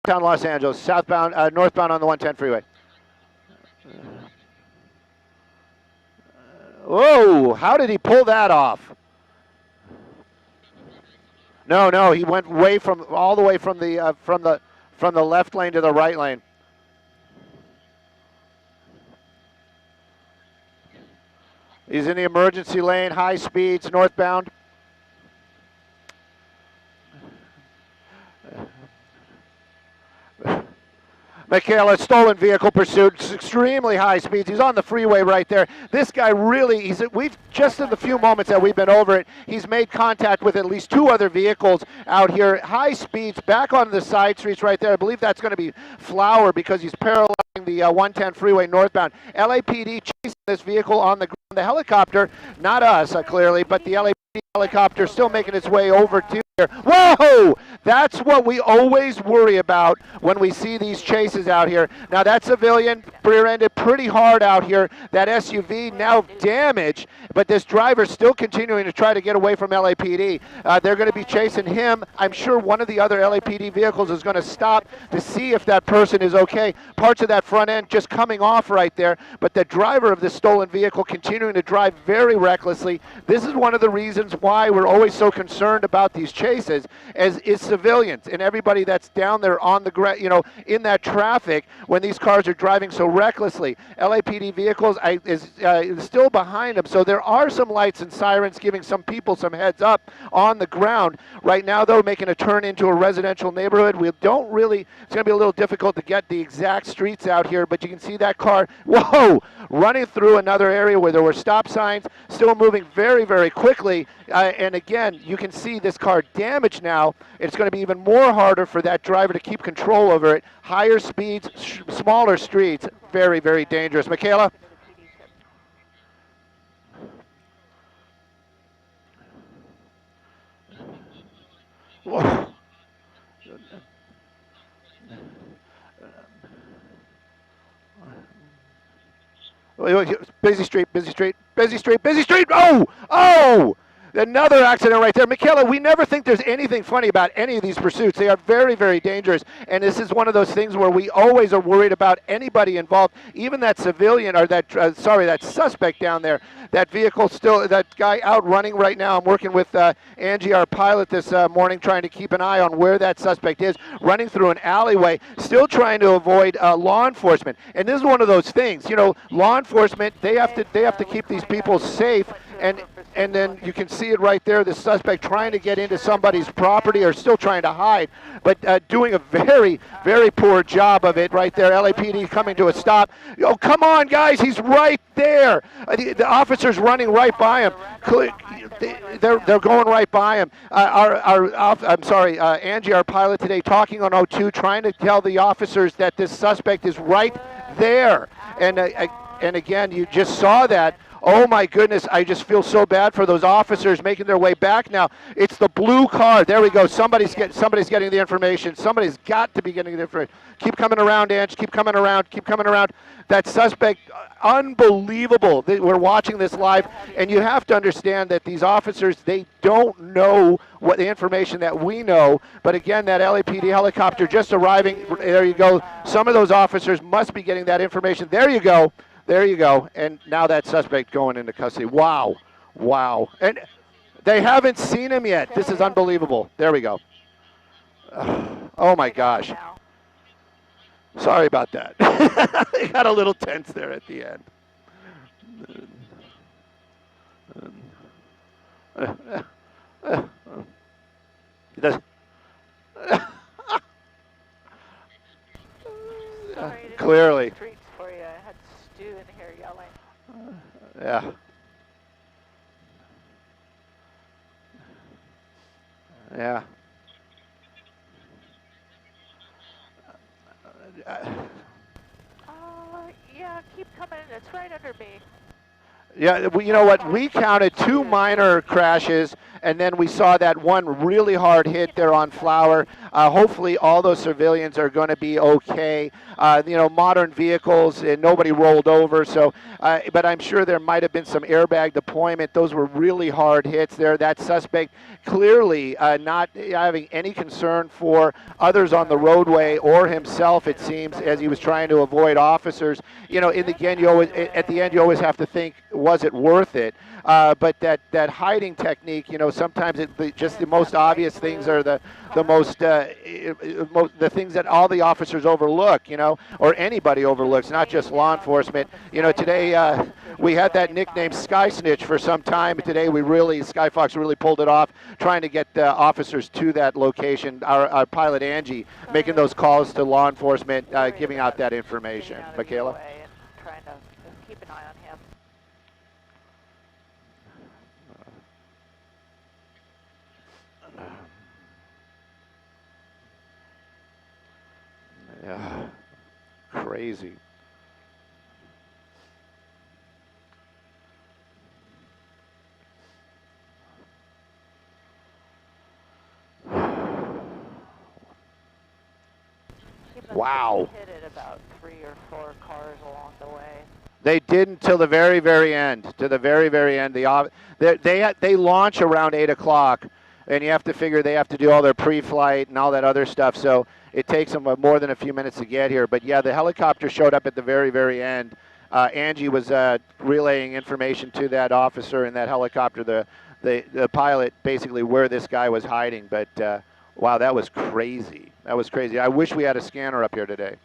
downtown Los Angeles, southbound, northbound on the 110 freeway. Whoa! How did he pull that off? No, he went all the way from the left lane to the right lane. He's in the emergency lane, high speeds, northbound. Michaela, stolen vehicle pursuit, extremely high speeds. He's on the freeway right there. This guy really, we've just in the few moments that we've been over it, he's made contact with at least 2 other vehicles out here. High speeds, back on the side streets right there. I believe that's going to be Flower because he's paralleling the 110 freeway northbound. LAPD chasing this vehicle on the ground. The helicopter, not us clearly, but the LAPD helicopter still making its way over to here. Whoa! That's what we always worry about when we see these chases out here. Now that civilian rear-ended pretty hard out here. That SUV now damaged, but this driver's still continuing to try to get away from LAPD. They're going to be chasing him. I'm sure one of the other LAPD vehicles is going to stop to see if that person is okay. Parts of that front end just coming off right there, but the driver of this stolen vehicle continuing to drive very recklessly. This is one of the reasons why we're always so concerned about these chases, as is civilians and everybody that's down there on the ground, in that traffic when these cars are driving so recklessly. LAPD vehicles is still behind them, so there are some lights and sirens giving some people some heads up on the ground. Right now, though, making a turn into a residential neighborhood. It's going to be a little difficult to get the exact streets out here, but you can see that car, whoa, running through another area where there were stop signs, still moving very, very quickly. And again, you can see this car damaged now. It's going to be even more harder for that driver to keep control over it. Higher speeds, smaller streets, very, very dangerous. Michaela? Whoa. Busy street, busy street, busy street, busy street. Oh! Another accident right there. Michaela, we never think there's anything funny about any of these pursuits. They are very, very dangerous. And this is one of those things where we always are worried about anybody involved, even that civilian or that suspect down there. That vehicle still, that guy out running right now. I'm working with Angie, our pilot, this morning, trying to keep an eye on where that suspect is, running through an alleyway, still trying to avoid law enforcement. And this is one of those things. Law enforcement, they have to keep these people safe. And then you can see it right there, the suspect trying to get into somebody's property or still trying to hide, but doing a very, very poor job of it right there. LAPD coming to a stop. Oh, come on, guys, he's right there. The officer's running right by him. They're going right by him. Angie, our pilot today, talking on O2, trying to tell the officers that this suspect is right there. And again, you just saw that. Oh my goodness, I just feel so bad for those officers making their way back now. It's the blue car. There we go. Somebody's getting the information. Somebody's got to be getting the information. Keep coming around, Ange. Keep coming around. Keep coming around. That suspect, unbelievable. We're watching this live, and you have to understand that these officers, they don't know what the information that we know. But again, that LAPD helicopter just arriving. There you go. Some of those officers must be getting that information. There you go. There you go. And now that suspect going into custody. Wow. Wow. And they haven't seen him yet. This is unbelievable. There we go. Oh, my gosh. Sorry about that. It got a little tense there at the end. Clearly. Yeah. Yeah. Yeah, keep coming. It's right under me. Yeah, you know what? We counted 2 minor crashes, and then we saw that one really hard hit there on Flower. Hopefully all those civilians are going to be okay. You know, modern vehicles and nobody rolled over. So, but I'm sure there might have been some airbag deployment. Those were really hard hits there. That suspect clearly not having any concern for others on the roadway or himself, it seems, as he was trying to avoid officers. You know, in the end, at the end, you always have to think, was it worth it? But that hiding technique, you know, sometimes just the most obvious things are the things that all the officers overlook, you know, or anybody overlooks, not just law enforcement. You know, today we had that nickname Sky Snitch for some time. Today Sky Fox really pulled it off, trying to get officers to that location. Our pilot Angie making those calls to law enforcement, giving out that information. Michaela? Trying to keep an eye on him. Yeah, crazy. Wow. Hit it about 3 or 4 cars along the way. They didn't till the very, very end. To the very, very end. They launch around 8 o'clock, and you have to figure they have to do all their pre-flight and all that other stuff. So it takes them more than a few minutes to get here. But yeah, the helicopter showed up at the very, very end. Angie was relaying information to that officer in that helicopter, the pilot, basically where this guy was hiding. But wow, that was crazy. That was crazy. I wish we had a scanner up here today.